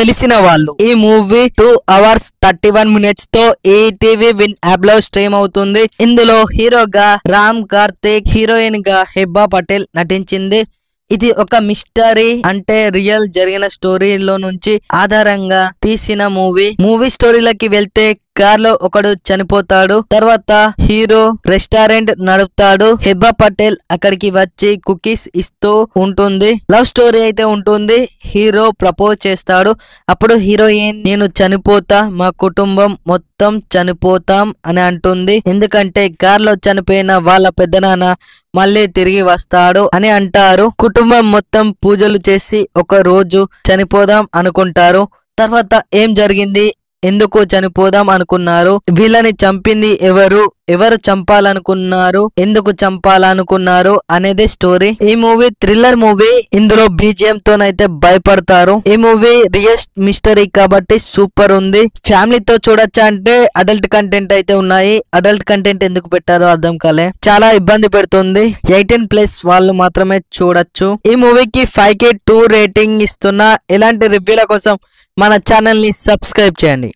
తెలిసిన వాళ్ళు. ఈ మూవీ 2 hours 31 minutes తో ఈటీవీ విన్ యాప్ లో స్ట్రీమ్ అవుతుంది. ఇందులో హీరోగా రామ్ కార్తిక్, హీరోయిన్ గా హెబ్బా పటేల్ నటించింది. ఇది ఒక మిస్టరీ అంటే రియల్ జరిగిన స్టోరీలో నుంచి ఆధారంగా తీసిన మూవీ స్టోరీలోకి వెళ్తే కార్ లో ఒకడు చనిపోతాడు. తర్వాత హీరో రెస్టారెంట్ నడుపుతాడు. హెబ్బా పటేల్ అక్కడికి వచ్చి కుకీస్ ఇస్తూ ఉంటుంది. లవ్ స్టోరీ అయితే ఉంటుంది. హీరో ప్రపోజ్ చేస్తాడు. అప్పుడు హీరోయిన్ నేను చనిపోతా, మా కుటుంబం మొత్తం చనిపోతాం అని అంటుంది. ఎందుకంటే కార్ లో చనిపోయిన వాళ్ళ పెద్దనాన్న మళ్ళీ తిరిగి వస్తాడు అని అంటారు. కుటుంబం మొత్తం పూజలు చేసి ఒక రోజు చనిపోదాం అనుకుంటారు. తర్వాత ఏం జరిగింది, ఎందుకు చనిపోదాం అనుకున్నారు, వీళ్ళని చంపింది ఎవరు చంపాలనుకున్నారు, ఎందుకు చంపాలనుకున్నారు అనేది స్టోరీ. ఈ మూవీ థ్రిల్లర్ మూవీ. ఇందులో బీజిఎం తోనైతే భయపడతారు. ఈ మూవీ రియల్ మిస్టరీ కాబట్టి సూపర్ ఉంది. ఫ్యామిలీతో చూడొచ్చా అంటే అడల్ట్ కంటెంట్ అయితే ఉన్నాయి. అడల్ట్ కంటెంట్ ఎందుకు పెట్టారో అర్థం కాలే, చాలా ఇబ్బంది పెడుతుంది. 18+ వాళ్ళు మాత్రమే చూడొచ్చు. ఈ మూవీకి 5కి 2 రేటింగ్ ఇస్తున్నా. ఇలాంటి రివ్యూల కోసం మన ఛానల్ ని సబ్స్క్రైబ్ చేయండి.